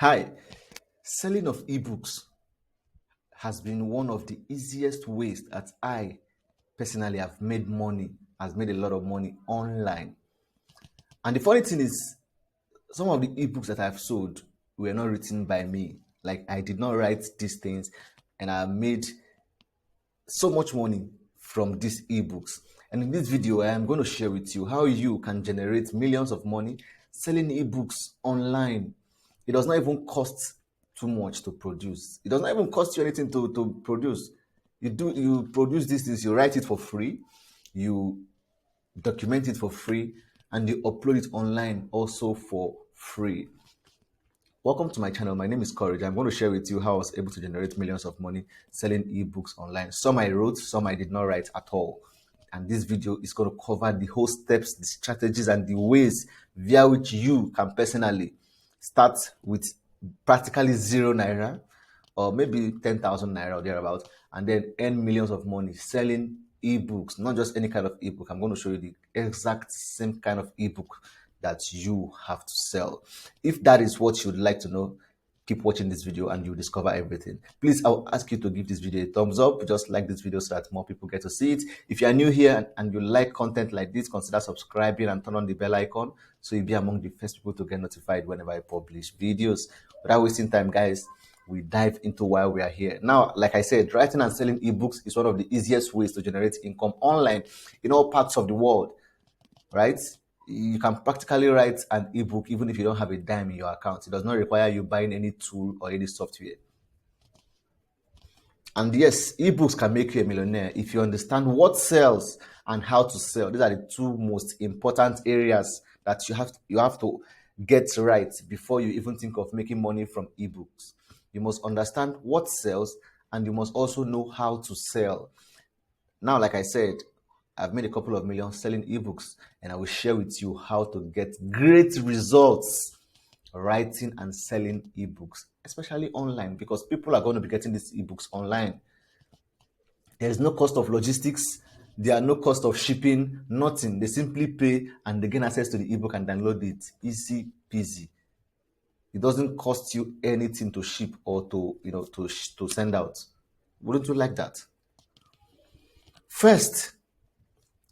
Hi, selling of ebooks has been one of the easiest ways that I personally have made money, has made a lot of money online. And the funny thing is, some of the ebooks that I've sold were not written by me. Like I did not write these things, and I made so much money from these ebooks. And in this video, I am going to share with you how you can generate millions of money selling ebooks online. It does not even cost too much to produce. It does not even cost you anything to produce. You produce this, you write it for free, you document it for free, and you upload it online also for free. Welcome to my channel. My name is Courage. I'm going to share with you how I was able to generate millions of money selling ebooks online. Some I wrote, some I did not write at all. And this video is going to cover the whole steps, the strategies, and the ways via which you can personally start with practically zero naira or maybe 10,000 naira or thereabout, and then earn millions of money selling ebooks. Not just any kind of ebook. I'm going to show you the exact same kind of ebook that you have to sell. If that is what you'd like to know, keep watching this video and you'll discover everything. Please, I'll ask you to give this video a thumbs up. Just like this video so that more people get to see it. If you are new here and you like content like this, consider subscribing and turn on the bell icon so you'll be among the first people to get notified whenever I publish videos. Without wasting time, guys, we dive into why we are here. Now, like I said, writing and selling ebooks is one of the easiest ways to generate income online in all parts of the world, right? You can practically write an ebook even if you don't have a dime in your account. It does not require you buying any tool or any software. And yes, ebooks can make you a millionaire if you understand what sells and how to sell. These are the two most important areas that you have to get right before you even think of making money from ebooks. You must understand what sells and you must also know how to sell. Now, like I said, I've made a couple of millions selling ebooks, and I will share with you how to get great results writing and selling ebooks, especially online, because people are going to be getting these ebooks online. There is no cost of logistics, there are no cost of shipping, nothing. They simply pay and they gain access to the ebook and download it. Easy peasy. It doesn't cost you anything to ship or to send out. Wouldn't you like that? First,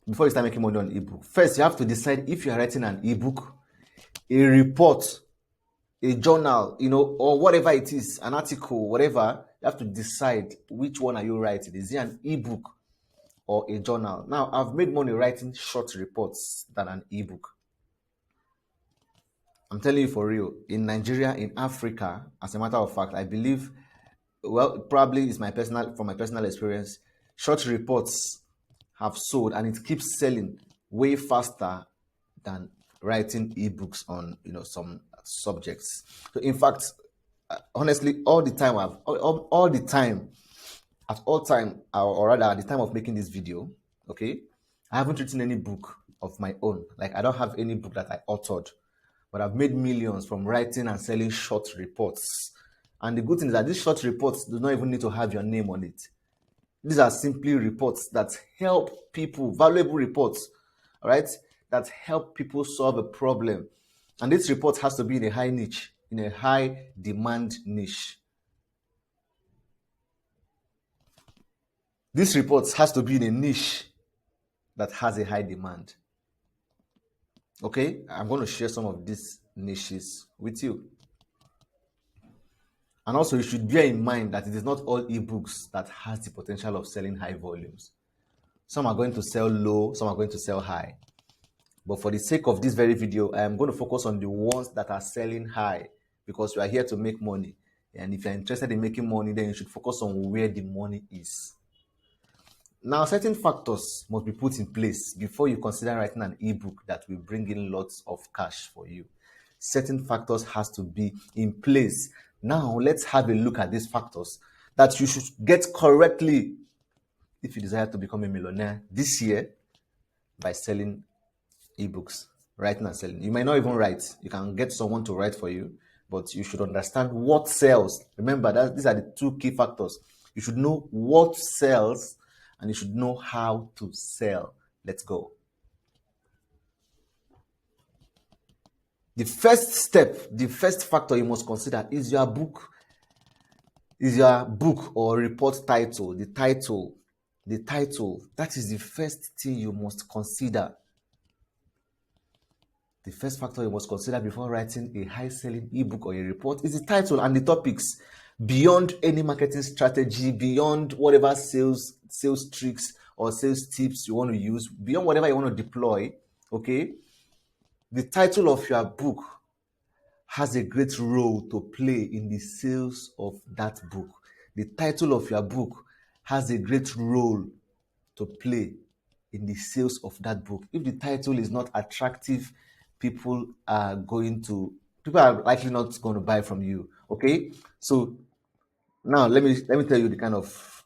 before you start making money on ebook, first you have to decide if you are writing an ebook, a report, a journal, or whatever it is, an article, whatever. You have to decide which one are you writing. Is it an ebook or a journal? Now, I've made money writing short reports than an ebook. I'm telling you for real. In Nigeria, in Africa, as a matter of fact, I believe, well, probably is from my personal experience, short reports have sold and it keeps selling way faster than writing ebooks on some subjects. So in fact, honestly, all the time at all time, or rather at the time of making this video, okay, I haven't written any book of my own. Like I don't have any book that I authored, but I've made millions from writing and selling short reports. And the good thing is that these short reports do not even need to have your name on it. These are simply reports that help people, valuable reports, all right, that help people solve a problem. And this report has to be in a high niche, in a high demand niche. This report has to be in a niche that has a high demand. Okay, I'm going to share some of these niches with you. And also, you should bear in mind that it is not all ebooks that has the potential of selling high volumes. Some are going to sell low, some are going to sell high. But for the sake of this very video, I am going to focus on the ones that are selling high because we are here to make money. And if you're interested in making money, then you should focus on where the money is. Now, certain factors must be put in place before you consider writing an ebook that will bring in lots of cash for you. Certain factors has to be in place. Now, let's have a look at these factors that you should get correctly if you desire to become a millionaire this year by selling ebooks, writing and selling. You might not even write. You can get someone to write for you, but you should understand what sells. Remember that these are the two key factors. You should know what sells and you should know how to sell. Let's go. The first step, the first factor you must consider is your book or report title. The title. That is the first thing you must consider. The first factor you must consider before writing a high-selling ebook or a report is the title and the topics. Beyond any marketing strategy, beyond whatever sales tricks or sales tips you want to use, beyond whatever you want to deploy, okay? The title of your book has a great role to play in the sales of that book. The title of your book has a great role to play in the sales of that book. If the title is not attractive, people are likely not going to buy from you. Okay, so now let me tell you the kind of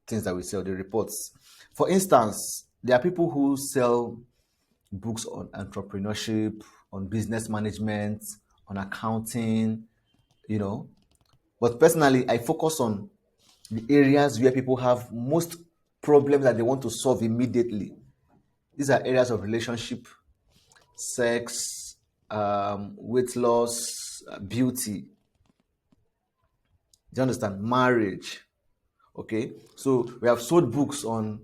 things that we sell, the reports. For instance, there are people who sell books on entrepreneurship, on business management, on accounting, you know. But personally, I focus on the areas where people have most problems that they want to solve immediately. These are areas of relationship, sex, weight loss, beauty. Do you understand? Marriage. Okay. So we have sold books on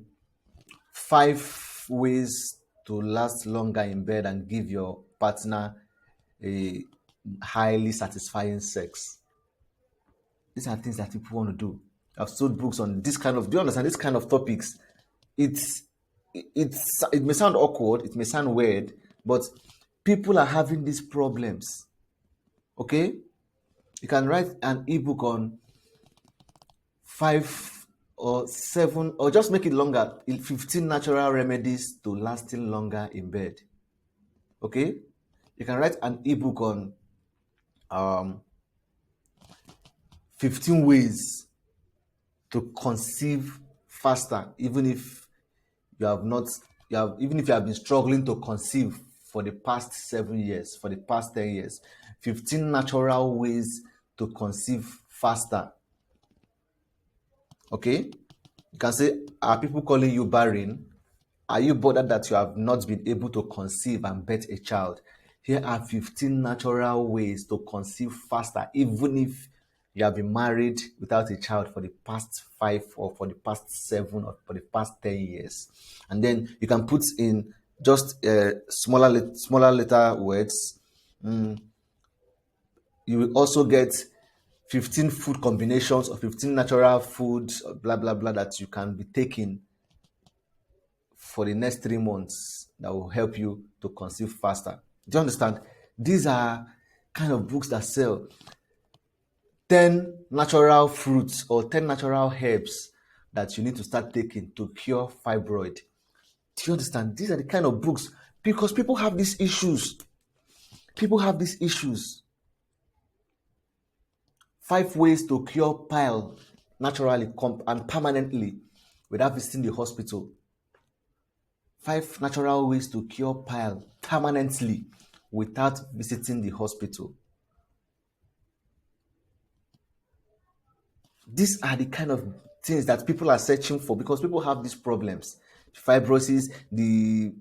5 ways to last longer in bed and give your partner a highly satisfying sex. These are things that people want to do. I've sold books on this kind of, do you understand, this kind of topics? It's it may sound awkward, it may sound weird, but people are having these problems. Okay? You can write an ebook on 5 or 7, or just make it longer, 15 natural remedies to lasting longer in bed. Okay? You can write an ebook on 15 ways to conceive faster, even if you have not even if you have been struggling to conceive for the past 7 years, for the past 10 years. 15 natural ways to conceive faster. Okay? You can say, are people calling you barren? Are you bothered that you have not been able to conceive and birth a child? Here are 15 natural ways to conceive faster, even if you have been married without a child for the past 5 or for the past 7 or for the past 10 years. And then you can put in just smaller letter words. You will also get 15 food combinations or 15 natural foods, blah, blah, blah, that you can be taking for the next 3 months that will help you to conceive faster. Do you understand? These are kind of books that sell. 10 natural fruits or 10 natural herbs that you need to start taking to cure fibroid. Do you understand? These are the kind of books, because people have these issues. People have these issues. 5 ways to cure pile naturally and permanently without visiting the hospital. 5 natural ways to cure pile permanently without visiting the hospital. These are the kind of things that people are searching for, because people have these problems. Fibrosis, the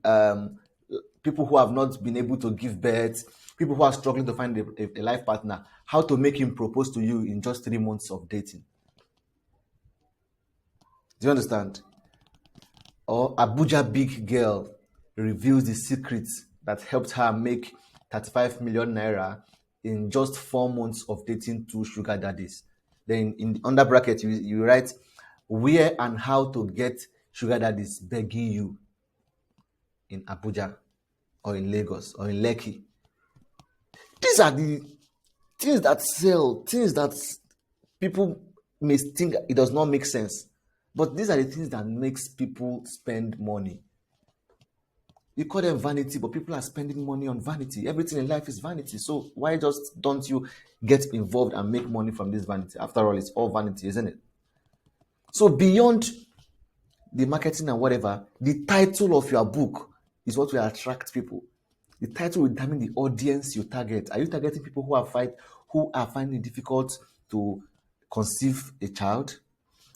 people who have not been able to give birth, people who are struggling to find a life partner, how to make him propose to you in just 3 months of dating. Do you understand? Or Abuja big girl reveals the secrets that helped her make 35 million naira in just 4 months of dating 2 sugar daddies. Then in the under bracket, you write where and how to get sugar daddies begging you in Abuja or in Lagos or in Lekki. These are the things that sell, things that people may think it does not make sense. But these are the things that makes people spend money. You call them vanity, but people are spending money on vanity. Everything in life is vanity. So why just don't you get involved and make money from this vanity? After all, it's all vanity, isn't it? So beyond the marketing and whatever, the title of your book is what will attract people. The title will determine the audience you target. Are you targeting people who are finding it difficult to conceive a child?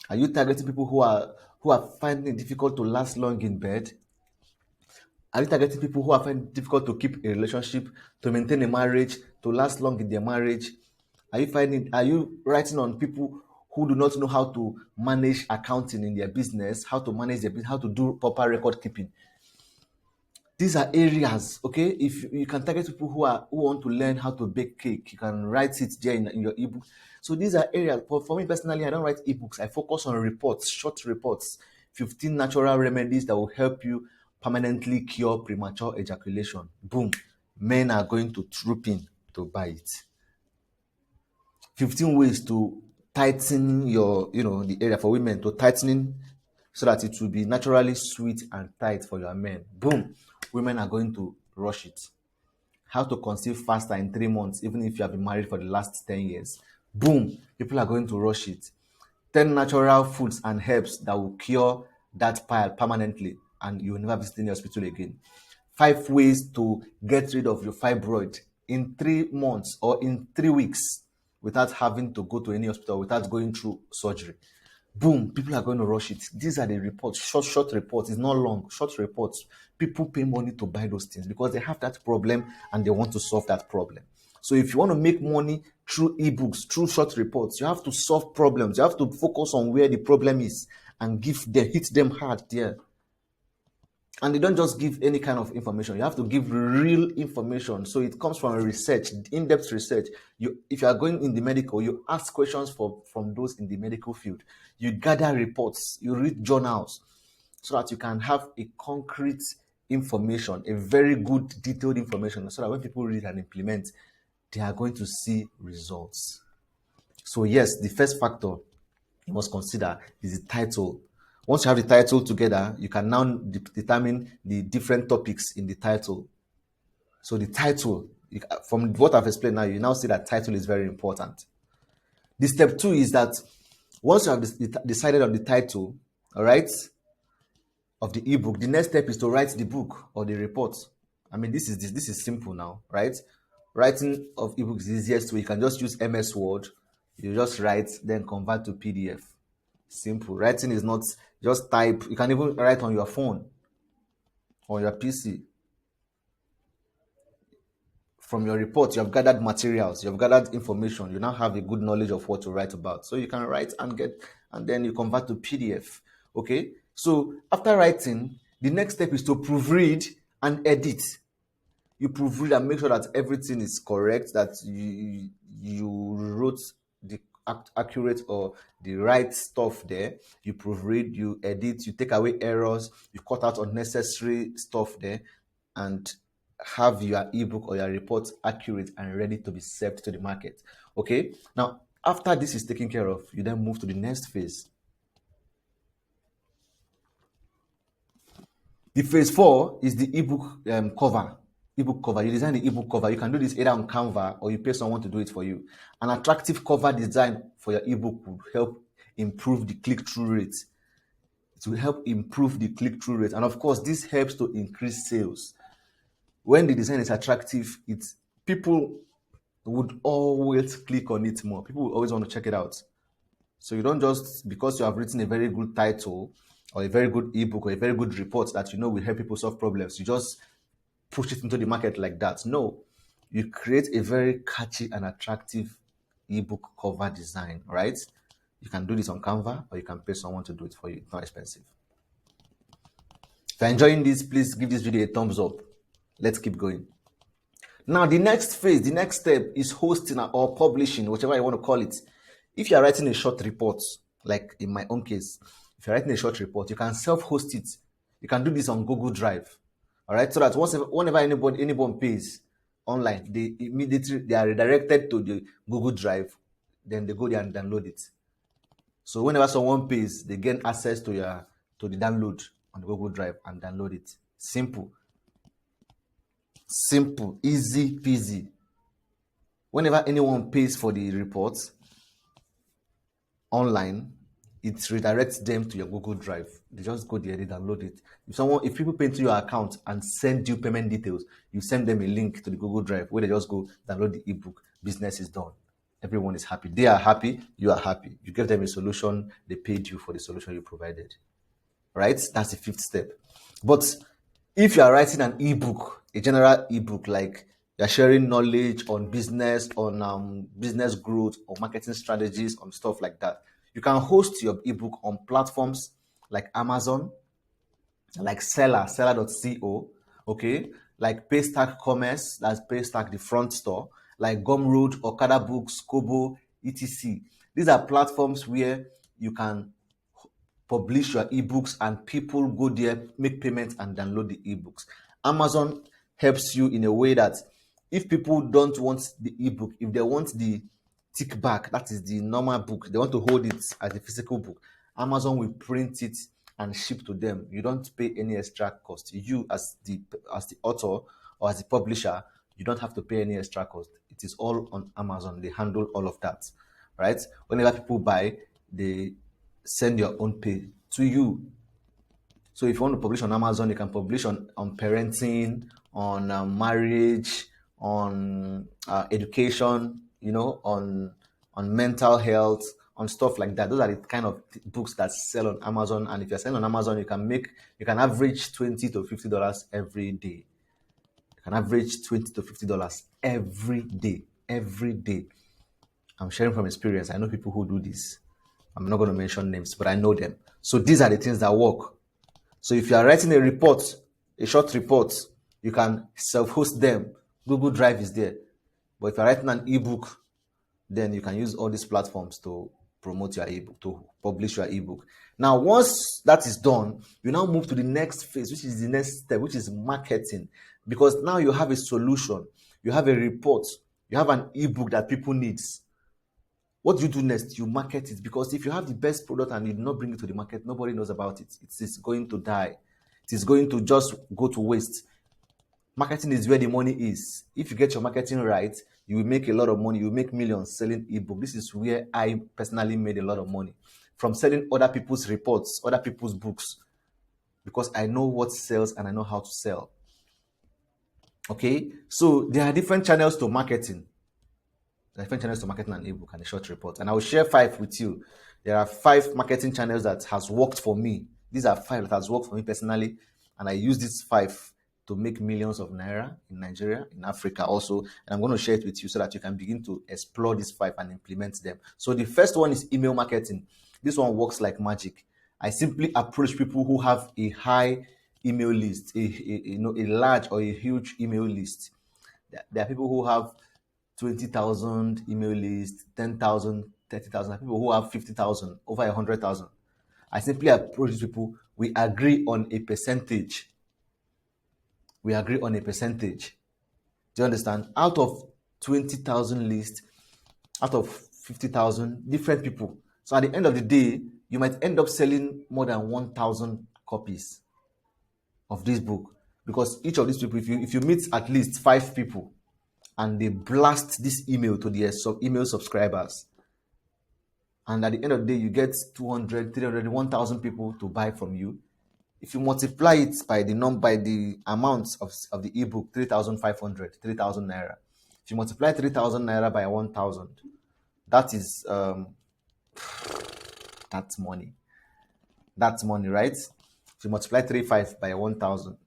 Are you targeting people who are finding it difficult to last long in bed? Are you targeting people who are finding it difficult to keep a relationship, to maintain a marriage, to last long in their marriage? Are you writing on people who do not know how to manage accounting in their business, how to manage their business, how to do proper record keeping? These are areas, okay? If you can target people who want to learn how to bake cake, you can write it there in your ebook. So these are areas. But for me personally, I don't write ebooks. I focus on reports, short reports, 15 natural remedies that will help you permanently cure premature ejaculation. Boom. Men are going to troop in to buy it. 15 ways to tighten the area for women, to tightening so that it will be naturally sweet and tight for your men. Boom. Women are going to rush it. How to conceive faster in 3 months, even if you have been married for the last 10 years. Boom. People are going to rush it. 10 natural foods and herbs that will cure that pile permanently and you will never visit any hospital again. 5 ways to get rid of your fibroid in 3 months or in 3 weeks without having to go to any hospital, without going through surgery. Boom, people are going to rush it. These are the reports, short reports. It's not long, short reports. People pay money to buy those things because they have that problem and they want to solve that problem. So if you want to make money through ebooks, through short reports, you have to solve problems. You have to focus on where the problem is and hit them hard there. And they don't just give any kind of information. You have to give real information. So it comes from research, in-depth research. If you are going in the medical, you ask questions from those in the medical field. You gather reports, you read journals, so that you can have a concrete information, a very good detailed information, so that when people read and implement, they are going to see results. So yes, the first factor you must consider is the title. Once you have the title together, you can now determine the different topics in the title. So the title, from what I've explained now, you now see that title is very important. The step 2 is that once you have decided on the title, all right, of the ebook, the next step is to write the book or the report. I mean, this is simple now, right? Writing of ebooks is the easiest way. You can just use MS Word. You just write, then convert to PDF. Simple. Writing is not just type. You can even write on your phone, on your PC. From your report, you have gathered materials, you have gathered information. You now have a good knowledge of what to write about. So you can write and then you convert to PDF. Okay. So after writing, the next step is to proofread and edit. You proofread and make sure that everything is correct, that you wrote the accurate or the right stuff there. You proofread, you edit, you take away errors, you cut out unnecessary stuff there, and have your ebook or your report accurate and ready to be served to the market. Okay. Now, after this is taken care of, you then move to the next phase. The phase 4 is the ebook cover. Ebook cover. You design the ebook cover. You can do this either on Canva or you pay someone to do it for you. An attractive cover design for your ebook will help improve the click-through rate. It will help improve the click-through rate. And of course, this helps to increase sales. When the design is attractive, people would always click on it more. People will always want to check it out. So you don't just, because you have written a very good title or a very good ebook or a very good report that you know will help people solve problems, you just push it into the market like that. No, you create a very catchy and attractive ebook cover design, right? You can do this on Canva or you can pay someone to do it for you. It's not expensive. If you're enjoying this, please give this video a thumbs up. Let's keep going. Now, the next phase, the next step is hosting or publishing, whichever you want to call it. If you are writing a short report, like in my own case, if you're writing a short report, you can self-host it. You can do this on Google Drive. All right, so that whenever anyone pays online, they are redirected to the Google Drive, then they go there and download it. So whenever someone pays, they gain access to the download on the Google Drive and download it. Simple, easy peasy. Whenever anyone pays for the reports online, it redirects them to your Google Drive. They just go there, they download it. If people pay into your account and send you payment details, you send them a link to the Google Drive where they just go download the ebook. Business is done. Everyone is happy. They are happy. You are happy. You give them a solution. They paid you for the solution you provided. Right? That's the 5th step. But If you are writing an ebook, a general ebook, like you're sharing knowledge on business growth or marketing strategies, on stuff like that, you can host your ebook on platforms like Amazon, like seller.co, okay, like Paystack Commerce, that's Paystack the front store, like Gumroad, Okada Books, Kobo, etc. These are platforms where you can publish your ebooks and people go there, make payments and download the ebooks. Amazon helps you in a way that if people don't want the ebook, if they want the tick back, that is the normal book, they want to hold it as a physical book, Amazon will print it and ship to them. You don't pay any extra cost. You as the author or as the publisher, you don't have to pay any extra cost. It is all on Amazon. They handle all of that, right? Whenever people buy, they send your own pay to you. So if you want to publish on Amazon, you can publish on parenting, on marriage, on education, on mental health, on stuff like that. Those are the kind of books that sell on Amazon. And if you're selling on Amazon, you can average $20 to $50 every day. You can average $20 to $50 every day. Every day. I'm sharing from experience. I know people who do this. I'm not going to mention names, but I know them. So these are the things that work. So if you are writing a short report, you can self-host them. Google Drive is there. But if you're writing an ebook, then you can use all these platforms to promote your ebook, to publish your ebook. Now, once that is done, you now move to the next phase, which is the next step, which is marketing. Because now you have a solution, you have a report, you have an ebook that people need. What do you do next? You market it, because if you have the best product and you do not bring it to the market, nobody knows about it. It is going to die. It is going to just go to waste. Marketing is where the money is. If you get your marketing right, you will make a lot of money. You will make millions selling ebook. This is where I personally made a lot of money from selling other people's reports, other people's books, because I know what sells and I know how to sell. Okay, so there are different channels to marketing. Different channels to marketing an ebook and a short report, and I will share 5 with you. There are 5 marketing channels that has worked for me. These are 5 that has worked for me personally, and I use these 5 to make millions of naira in Nigeria, in Africa also, and I'm going to share it with you so that you can begin to explore these 5 and implement them. So the first one is email marketing. This one works like magic. I simply approach people who have a high email list, a large or a huge email list. There are people who have 20,000 email list, 10,000, 30,000. People who have 50,000, over 100,000. I simply approach these people. We agree on a percentage. Do you understand? Out of 20,000 lists, out of 50,000, different people. So at the end of the day, you might end up selling more than 1,000 copies of this book, because each of these people, if you meet at least 5 people, and they blast this email to their email subscribers, and at the end of the day you get 200, 300, 1,000 people to buy from you. If you multiply it by the amount of the ebook, 3,500, 3,000 naira. If you multiply 3,000 naira by 1,000, that is that's money. That's money, right? If you multiply 3,500 by 1,000,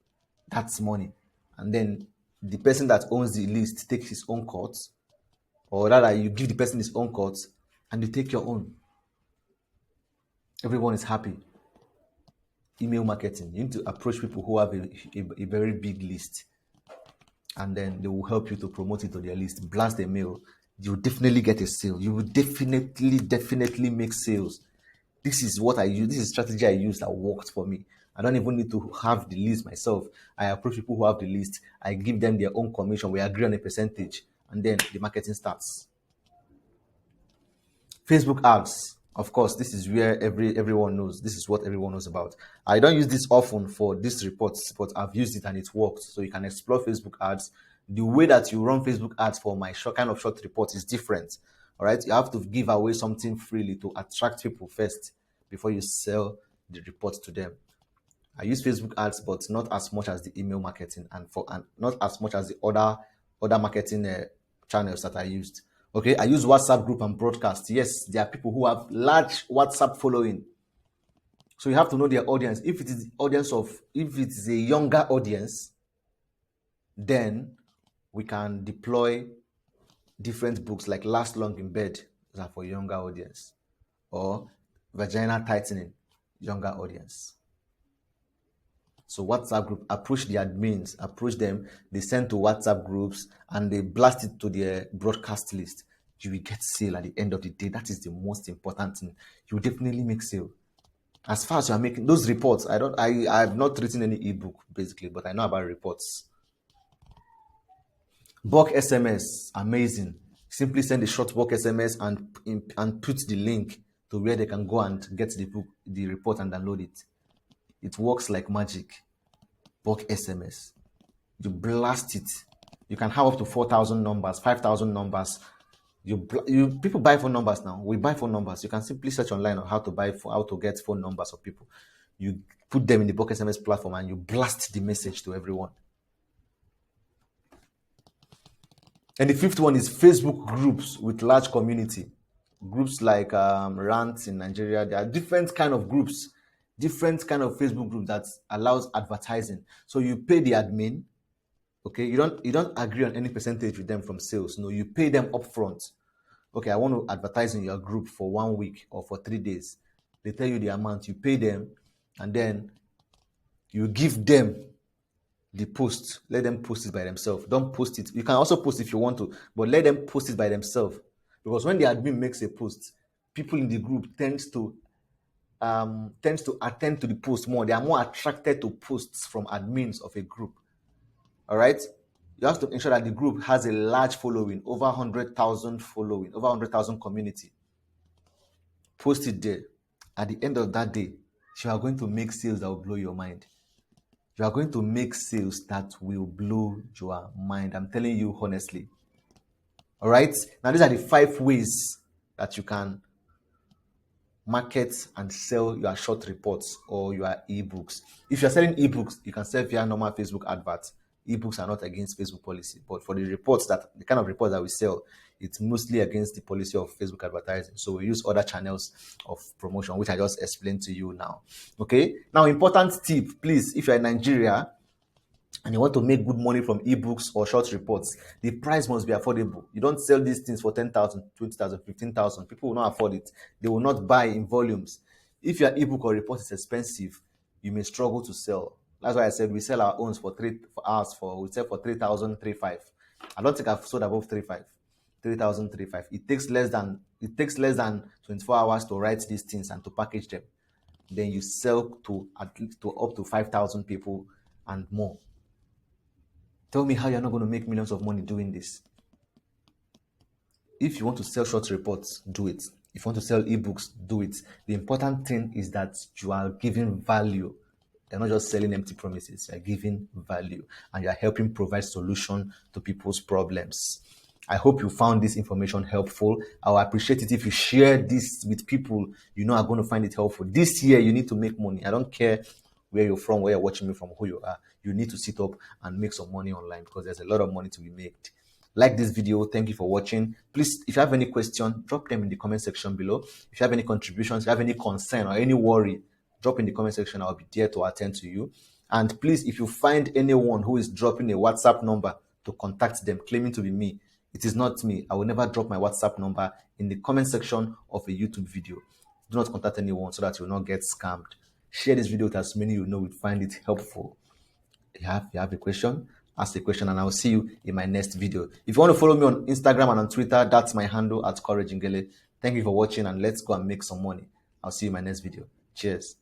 that's money. And then the person that owns the list takes his own cut, or rather you give the person his own cut and you take your own. Everyone is happy. Email marketing. You need to approach people who have a very big list, and then they will help you to promote it to their list. Blast the mail. You will definitely get a sale. You will definitely make sales. This is what I use. This is strategy I use that worked for me. I don't even need to have the list myself. I approach people who have the list. I give them their own commission. We agree on a percentage, and then the marketing starts. Facebook ads. Of course, this is where everyone knows. This is what everyone knows about. I don't use this often for these reports, but I've used it and it works. So you can explore Facebook ads. The way that you run Facebook ads for my short report is different. All right, you have to give away something freely to attract people first before you sell the report to them. I use Facebook ads, but not as much as the email marketing, and not as much as the other marketing channels that I used. Okay, I use WhatsApp group and broadcast. Yes, there are people who have large WhatsApp following. So you have to know their audience. If it is a younger audience, then we can deploy different books like Last Long in Bed, that are for younger audience, or Vagina Tightening, younger audience. So WhatsApp group, approach the admins, approach them, they send to WhatsApp groups and they blast it to their broadcast list. You will get sale at the end of the day. That is the most important thing. You will definitely make sale. As far as you are making those reports, I have not written any ebook basically, but I know about reports. Bulk SMS, amazing. Simply send a short bulk SMS and put the link to where they can go and get the book, the report, and download it. It works like magic. Bulk SMS. You blast it. You can have up to 4,000 numbers, 5,000 numbers. People buy phone numbers now. We buy phone numbers. You can simply search online on how to get phone numbers of people. You put them in the bulk SMS platform and you blast the message to everyone. And the fifth one is Facebook groups with large community. Groups like Rants in Nigeria. There are different kind of groups, different kind of Facebook groups that allows advertising. So you pay the admin. Okay, you don't agree on any percentage with them from sales. No, you pay them upfront. Okay, I want to advertise in your group for 1 week or for 3 days. They tell you the amount, you pay them, and then you give them the post. Let them post it by themselves. Don't post it. You can also post if you want to, but let them post it by themselves. Because when the admin makes a post, people in the group tends to attend to the post more. They are more attracted to posts from admins of a group. All right. You have to ensure that the group has a large following, over 100,000 following, over 100,000 community. Post it there. At the end of that day, you are going to make sales that will blow your mind. You are going to make sales that will blow your mind. I'm telling you honestly. All right. Now, these are the 5 ways that you can market and sell your short reports or your ebooks. If you're selling ebooks, you can sell via normal Facebook adverts. Ebooks are not against Facebook policy, but for the kind of reports that we sell, it's mostly against the policy of Facebook advertising. So we use other channels of promotion, which I just explained to you now. Okay. Now, important tip, please, if you're in Nigeria and you want to make good money from ebooks or short reports, the price must be affordable. You don't sell these things for 10,000, 20,000, 15,000. People will not afford it. They will not buy in volumes. If your ebook or report is expensive, you may struggle to sell. That's why I said we sell our own we sell for 3,000, 3,500. I don't think I've sold above 3,500. 3,000, 3,500. It takes less than 24 hours to write these things and to package them. Then you sell to up to 5,000 people and more. Tell me how you're not going to make millions of money doing this. If you want to sell short reports, do it. If you want to sell ebooks, do it. The important thing is that you are giving value. You're not just selling empty promises. You're giving value and you're helping provide solution to people's problems. I hope you found this information helpful. I will appreciate it if you share this with people you know are going to find it helpful. This year, you need to make money. I don't care where you're from, where you're watching me from, who you are. You need to sit up and make some money online because there's a lot of money to be made. Like this video. Thank you for watching. Please, if you have any question, drop them in the comment section below. If you have any contributions, if you have any concern or any worry, drop in the comment section. I'll be there to attend to you. And please, if you find anyone who is dropping a WhatsApp number to contact them, claiming to be me, it is not me. I will never drop my WhatsApp number in the comment section of a YouTube video. Do not contact anyone so that you will not get scammed. Share this video with as many you know would find it helpful. If you have a question, ask a question, and I will see you in my next video. If you want to follow me on Instagram and on Twitter, that's my handle @CourageNgele. Thank you for watching, and let's go and make some money. I'll see you in my next video. Cheers.